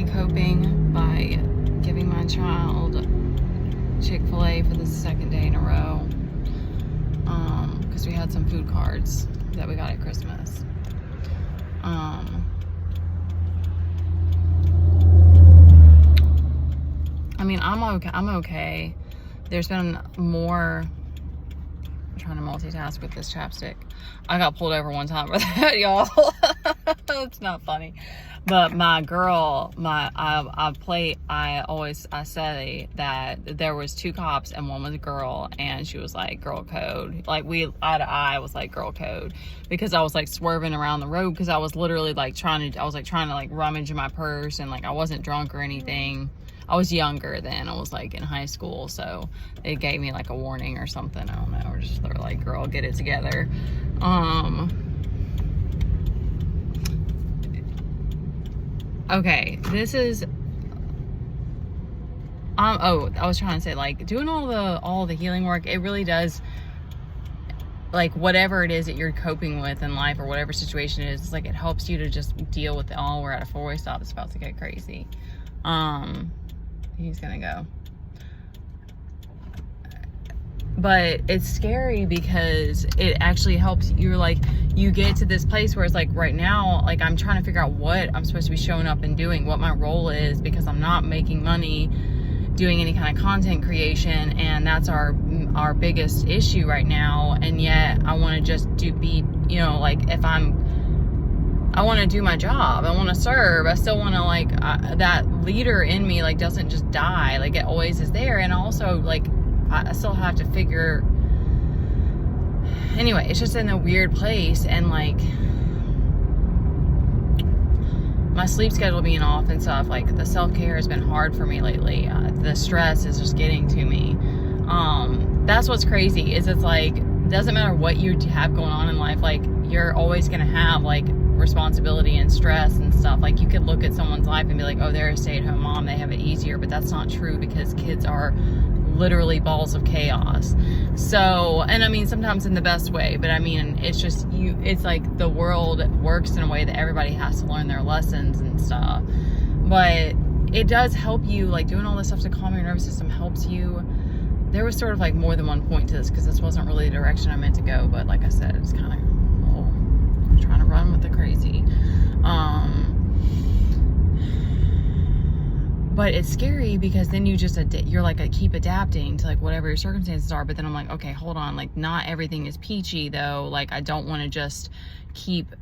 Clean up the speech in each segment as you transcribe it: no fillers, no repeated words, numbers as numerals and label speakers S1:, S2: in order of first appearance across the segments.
S1: currently coping by giving my child Chick-fil-A for the second day in a row. Because we had some food cards that we got at Christmas. I mean, I'm okay. There's been more. I'm trying to multitask with this chapstick. I got pulled over one time for that, y'all. It's not funny. But my girl, I say that there was two cops and one was a girl, and she was like, girl code. Like, we eye to eye was like girl code, because I was like swerving around the road because I was literally like trying to rummage in my purse, and like I wasn't drunk or anything. I was younger then. I was like in high school, so they gave me like a warning or something. I don't know. Or just they're like, girl, get it together. Okay, this is I was trying to say, like, doing all the healing work, it really does, like, whatever it is that you're coping with in life or whatever situation it is, it's like it helps you to just deal with it all. We're at a four-way stop. It's about to get crazy. He's gonna go. But it's scary because it actually helps you, like, you get to this place where it's like right now, like, I'm trying to figure out what I'm supposed to be showing up and doing, what my role is, because I'm not making money doing any kind of content creation, and that's our biggest issue right now. And yet I want to just like, if I want to do my job, I want to serve, I still want to, like, that leader in me, like, doesn't just die, like, it always is there. And also, like, I still have to figure, anyway, it's just in a weird place. And like, my sleep schedule being off and stuff, like, the self-care has been hard for me lately. The stress is just getting to me. That's what's crazy, is it's like, doesn't matter what you have going on in life, like, you're always gonna have like responsibility and stress and stuff. Like, you could look at someone's life and be like, oh, they're a stay-at-home mom, they have it easier. But that's not true, because kids are literally balls of chaos. So, and I mean, sometimes in the best way, but I mean, it's just, it's like the world works in a way that everybody has to learn their lessons and stuff. But it does help you, like, doing all this stuff to calm your nervous system helps you. There was sort of like more than one point to this, because this wasn't really the direction I meant to go, but like I said, it's kind of trying to run with the crazy. But it's scary, because then you're like, I keep adapting to like whatever your circumstances are. But then I'm like, okay, hold on, like, not everything is peachy though. Like, I don't want to just keep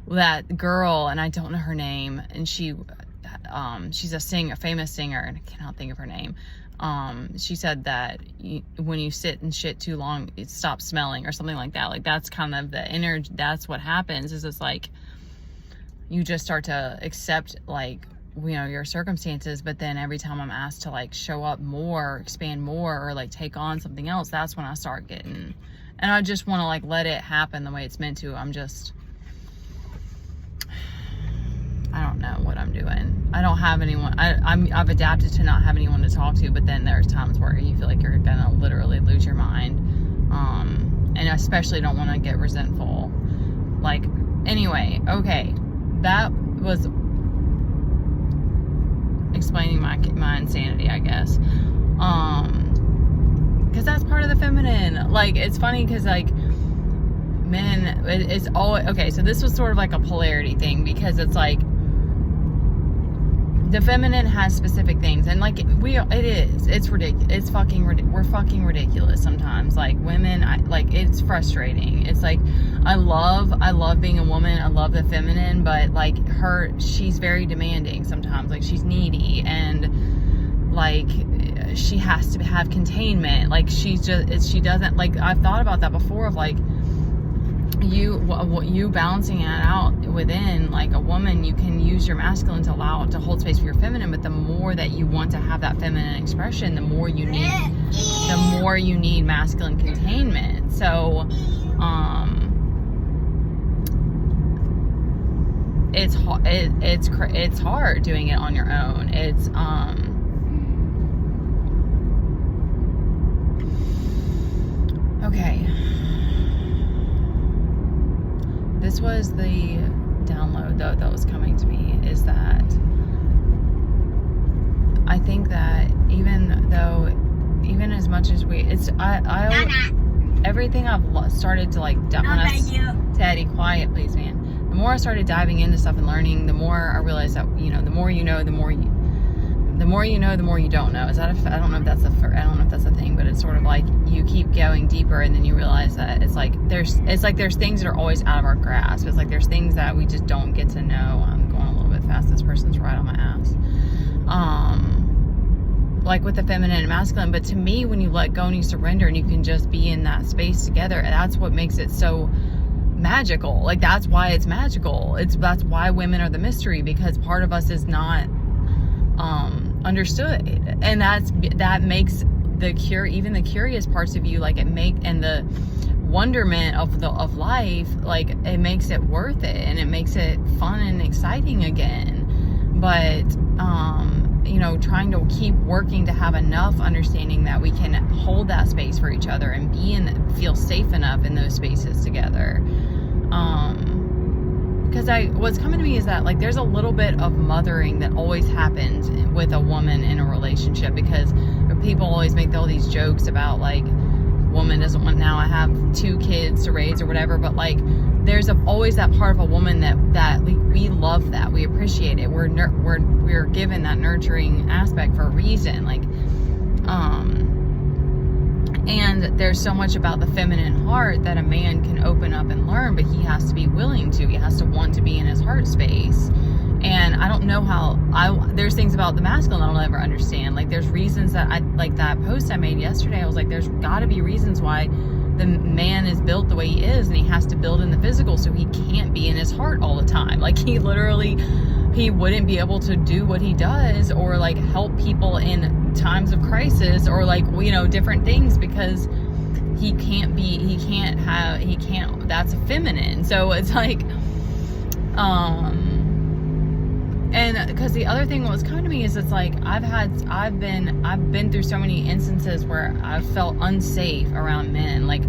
S1: that girl, and I don't know her name, and she's a famous singer, and I cannot think of her name. She said that when you sit and shit too long, it stops smelling or something like that. Like, that's kind of the energy. That's what happens, is it's like you just start to accept, like, your circumstances. But then every time I'm asked to, like, show up more, expand more, or like take on something else, that's when I start getting, and I just want to, like, let it happen the way it's meant to. I don't know what I'm doing. I don't have anyone. I've adapted to not have anyone to talk to, but then there's times where you feel like you're gonna literally lose your mind. And I especially don't want to get resentful. Like, anyway, okay, that was explaining my insanity, I guess. Because that's part of the feminine. Like, it's funny because, like, men, it's always, okay, so this was sort of like a polarity thing, because it's like, the feminine has specific things, and like, it's ridiculous. We're fucking ridiculous sometimes. Like, women, it's frustrating. It's like, I love being a woman. I love the feminine, but like, she's very demanding sometimes. Like, she's needy, and like, she has to have containment. Like, she doesn't, like, I've thought about that before, of like, you balancing it out within, like, a woman, you can use your masculine to hold space for your feminine. But the more that you want to have that feminine expression, the more you need masculine containment. So it's hard doing it on your own. It's okay. This was the download, though, that was coming to me, is that everything I've started to like, Teddy, quiet please, man. The more I started diving into stuff and learning, the more I realized that, you know, the more you know, the more you know, the more you don't know. I don't know if that's a thing, but it's sort of like you keep going deeper, and then you realize that it's like there's things that are always out of our grasp. It's like there's things that we just don't get to know. I'm going a little bit fast. This person's right on my ass. Like with the feminine and masculine, but to me, when you let go and you surrender and you can just be in that space together, that's what makes it so magical. Like that's why it's magical. That's why women are the mystery, because part of us is not understood, and that makes even the curious parts of you, like and the wonderment of life, like it makes it worth it, and it makes it fun and exciting again. But you know, trying to keep working to have enough understanding that we can hold that space for each other and feel safe enough in those spaces together. Because what's coming to me is that like there's a little bit of mothering that always happens with a woman in a relationship, because people always make all these jokes about like woman doesn't want, now I have 2 kids to raise or whatever, but like there's always that part of a woman that we love, that we appreciate it, we're given that nurturing aspect for a reason, like and there's so much about the feminine heart that a man can open up and learn, but he has to be willing to. He has to want to be in his heart space. And I don't know how, there's things about the masculine I'll never understand. Like there's reasons that like that post I made yesterday, I was like, there's gotta be reasons why the man is built the way he is, and he has to build in the physical, so he can't be in his heart all the time. Like he wouldn't be able to do what he does, or like help people in times of crisis, or like, you know, different things, because that's feminine. So it's like, and because the other thing that was coming to me is, it's like I've been through so many instances where I've felt unsafe around men. Like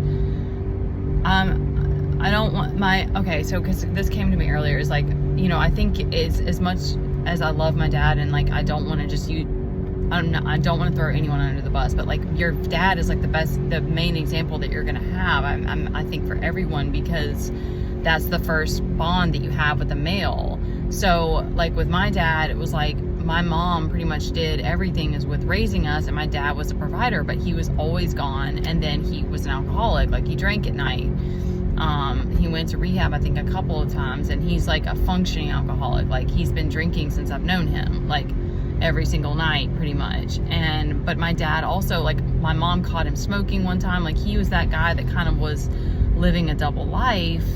S1: I don't want so because this came to me earlier, is like, you know, I think is as much as I love my dad, and like I don't want to just I don't want to throw anyone under the bus, but like your dad is like the main example that you're gonna have. I think for everyone, because that's the first bond that you have with a male. So like with my dad, it was like my mom pretty much did everything as with raising us, and my dad was a provider, but he was always gone. And then he was an alcoholic, like he drank at night. He went to rehab I think a couple of times, and he's like a functioning alcoholic. Like he's been drinking since I've known him, like every single night pretty much. But my dad also, like my mom caught him smoking one time. Like he was that guy that kind of was living a double life.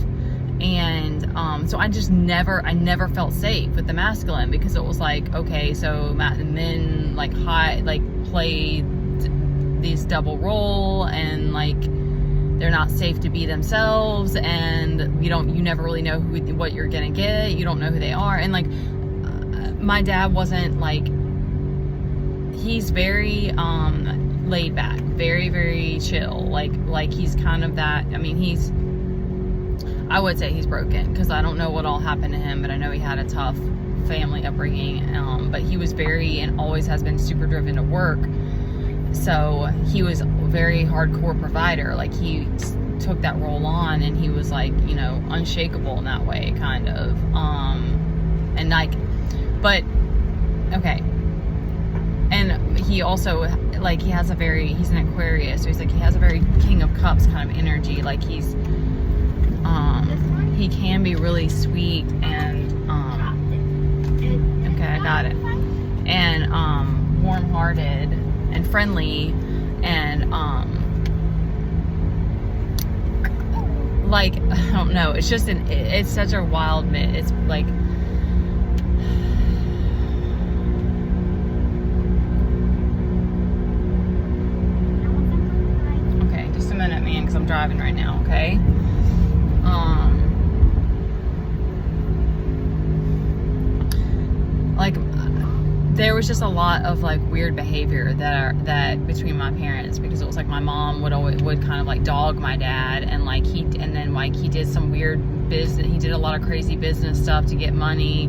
S1: And so I never felt safe with the masculine, because it was like, okay, so men like play these double role, and like they're not safe to be themselves, and you never really know what you're gonna get. You don't know who they are. And like my dad wasn't like, he's very laid back, very, very chill, like he's kind of that. I mean, I would say he's broken, because I don't know what all happened to him, but I know he had a tough family upbringing. But he was very, and always has been, super driven to work. So he was a very hardcore provider. Like he took that role on, and he was like, you know, unshakable in that way, kind of. And like, but okay. And he also, like, he's an Aquarius, so he's like, he has a very King of Cups kind of energy. Like he can be really sweet and okay, I got it. And warm-hearted and friendly, and like, I don't know, it's just it's such a wild mix. It's like, okay, just a minute, man, because I'm driving right now, okay? Like, there was just a lot of like weird behavior that between my parents, because it was like my mom would kind of like dog my dad, and like he did some weird business. He did a lot of crazy business stuff to get money,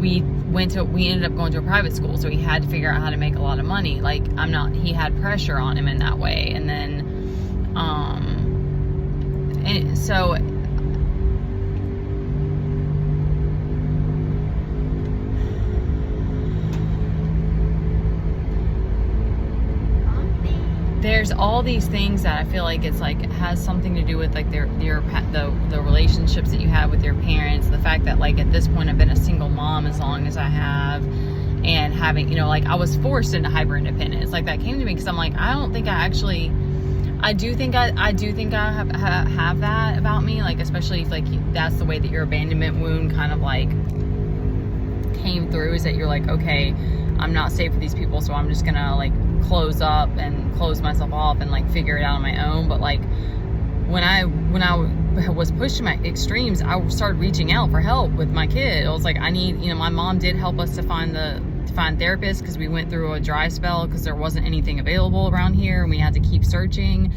S1: we ended up going to a private school, so he had to figure out how to make a lot of money. Like, he had pressure on him in that way. And then, and so, there's all these things that I feel like it's like has something to do with like the relationships that you have with your parents, the fact that like at this point I've been a single mom as long as I have, and having, you know, like I was forced into hyper independence. Like that came to me because I'm like, I don't think I actually, I do think I have that about me, like especially if like that's the way that your abandonment wound kind of like came through, is that you're like, okay, I'm not safe with these people, so I'm just gonna like close up and close myself off and like figure it out on my own. But like when I was pushed to my extremes, I started reaching out for help with my kid. I was like, I need, you know, my mom did help us to find therapists because we went through a dry spell because there wasn't anything available around here and we had to keep searching.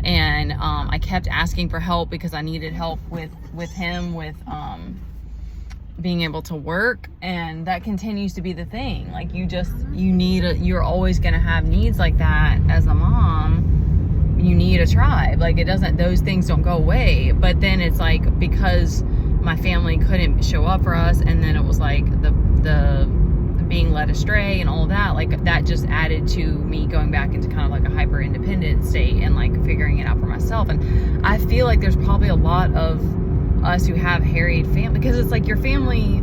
S1: And I kept asking for help because I needed help with him with being able to work, and that continues to be the thing. Like you're always going to have needs like that as a mom. You need a tribe. Like those things don't go away. But then it's like, because my family couldn't show up for us, and then it was like the being led astray and all that, like that just added to me going back into kind of like a hyper independent state and like figuring it out for myself. And I feel like there's probably a lot of us who have harried family, because it's like your family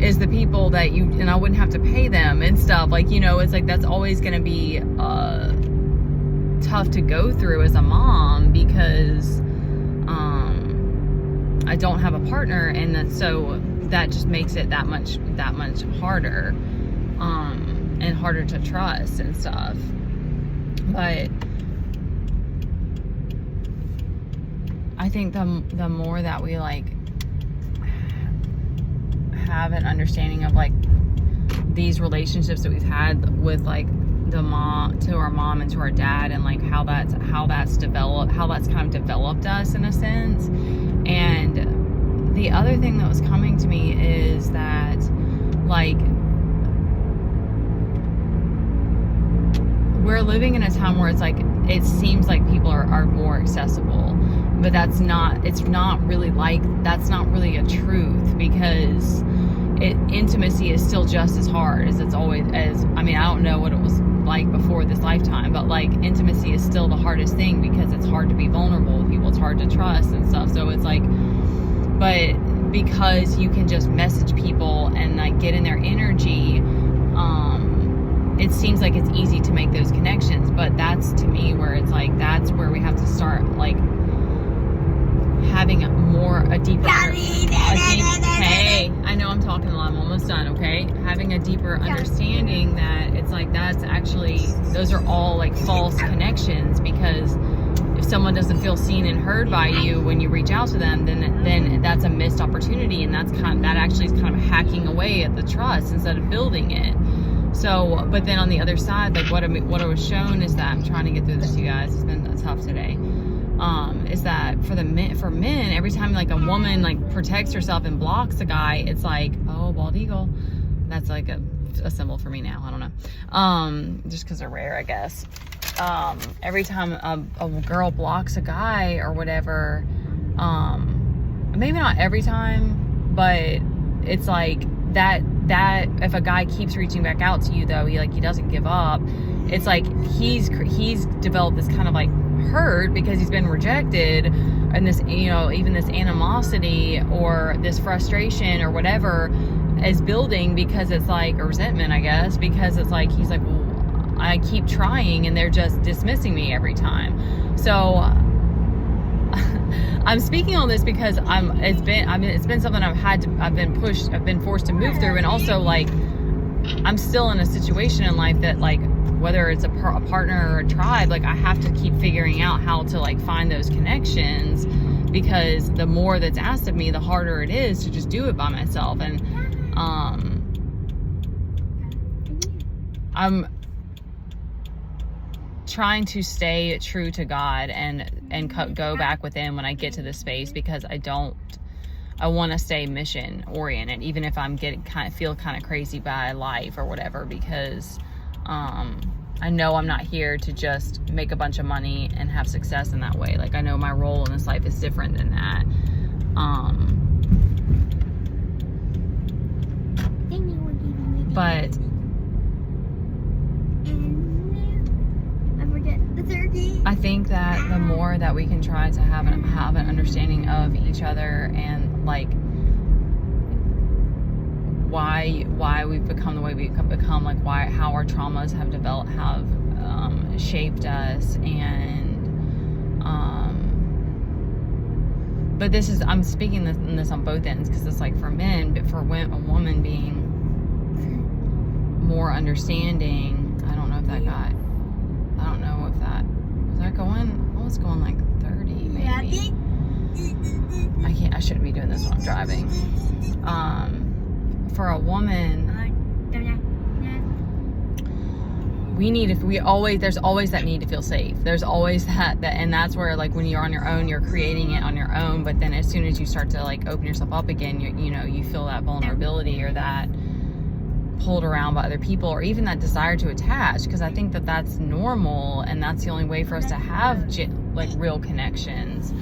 S1: is the people that you, and I wouldn't have to pay them and stuff, like, you know, it's like that's always going to be tough to go through as a mom, because I don't have a partner, and so that just makes it that much harder, and harder to trust and stuff. But I think the more that we like have an understanding of like these relationships that we've had with like the mom to our mom and to our dad, and like how that's kind of developed us in a sense. And the other thing that was coming to me is that like we're living in a time where it's like it seems like people are more accessible, but that's not really a truth, because intimacy is still just as hard as it's always, I mean, I don't know what it was like before this lifetime, but like intimacy is still the hardest thing, because it's hard to be vulnerable with people, it's hard to trust and stuff. So it's like, but because you can just message people and like get in their energy, it seems like it's easy to make those connections. But that's, to me, where it's like that's where we have to start like having a deeper hey, I know I'm talking a lot, I'm almost done, okay? Having a deeper understanding that it's like that's actually, those are all like false connections, because if someone doesn't feel seen and heard by you when you reach out to them, then that's a missed opportunity, and that actually is kind of hacking away at the trust instead of building it. So, but then on the other side, like what I was shown is that, I'm trying to get through this, you guys, it's been tough today, is that for men, every time like a woman like protects herself and blocks a guy, it's like, oh, bald eagle. That's like a symbol for me now, I don't know, just because they're rare, I guess. Every time a girl blocks a guy or whatever, maybe not every time, but it's like that if a guy keeps reaching back out to you, though, he doesn't give up, it's like he's developed this kind of like hurt because he's been rejected, and this, you know, even this animosity or this frustration or whatever is building, because it's like a resentment, I guess, because it's like he's like, well, I keep trying and they're just dismissing me every time. So I'm speaking on this because it's been something I've been forced to move through, and also like I'm still in a situation in life that, like, whether it's a partner or a tribe, like I have to keep figuring out how to like find those connections, because the more that's asked of me, the harder it is to just do it by myself. And I'm trying to stay true to God and go back within when I get to this space, because I don't I want to stay mission oriented, even if I'm feel kind of crazy by life or whatever, because I know I'm not here to just make a bunch of money and have success in that way. Like, I know my role in this life is different than that. But I think that the more that we can try to have an understanding of each other, and like why we've become the way we've become, like how our traumas have developed, shaped us, and but I'm speaking this on both ends, because it's like for men, but for a woman being more understanding. I don't know if that was that going? Oh, it's going like 30 maybe. I shouldn't be doing this when I'm driving. For a woman, there's always that need to feel safe. There's always that, and that's where, like, when you're on your own, you're creating it on your own, but then as soon as you start to like open yourself up again, you feel that vulnerability, or that pulled around by other people, or even that desire to attach, because I think that that's normal, and that's the only way for us to have like real connections,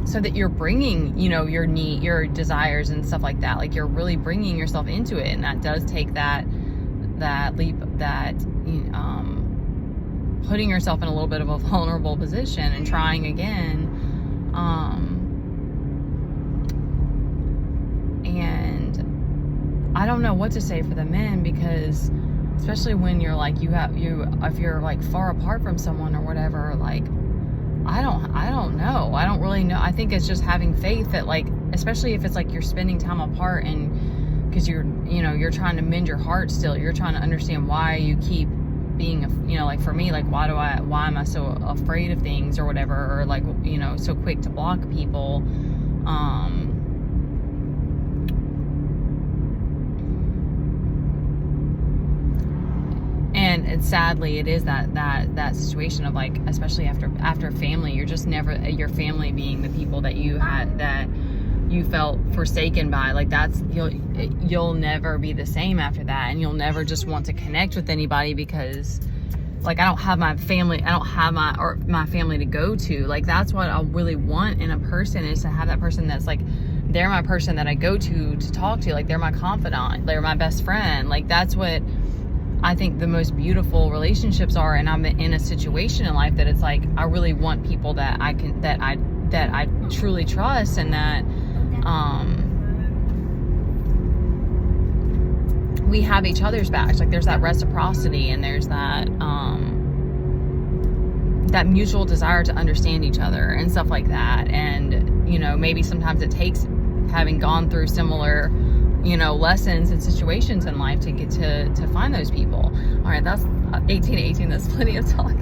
S1: so that you're bringing your desires and stuff like that, like you're really bringing yourself into it, and that does take that leap, that putting yourself in a little bit of a vulnerable position and trying again, and I don't know what to say for the men, because especially when you're like, if you're like far apart from someone or whatever, like, I don't know. I don't really know. I think it's just having faith that, like, especially if it's like you're spending time apart, and because you're trying to mend your heart still, you're trying to understand why you keep being, like for me, like, why am I so afraid of things or whatever, or like, so quick to block people, and sadly it is that situation of, like, especially after family, you're just never, your family being the people that you felt forsaken by, like, that's, you'll never be the same after that, and you'll never just want to connect with anybody, because, like, I don't have my family to go to. Like, that's what I really want in a person, is to have that person that's like, they're my person that I go to talk to, like, they're my confidant, they're my best friend. Like, that's what I think the most beautiful relationships are. And I'm in a situation in life that it's like, I really want people that I truly trust, and that we have each other's backs. Like, there's that reciprocity, and there's that that mutual desire to understand each other and stuff like that. And maybe sometimes it takes having gone through similar lessons and situations in life to get to find those people. All right, that's 18 to 18. That's plenty of talk.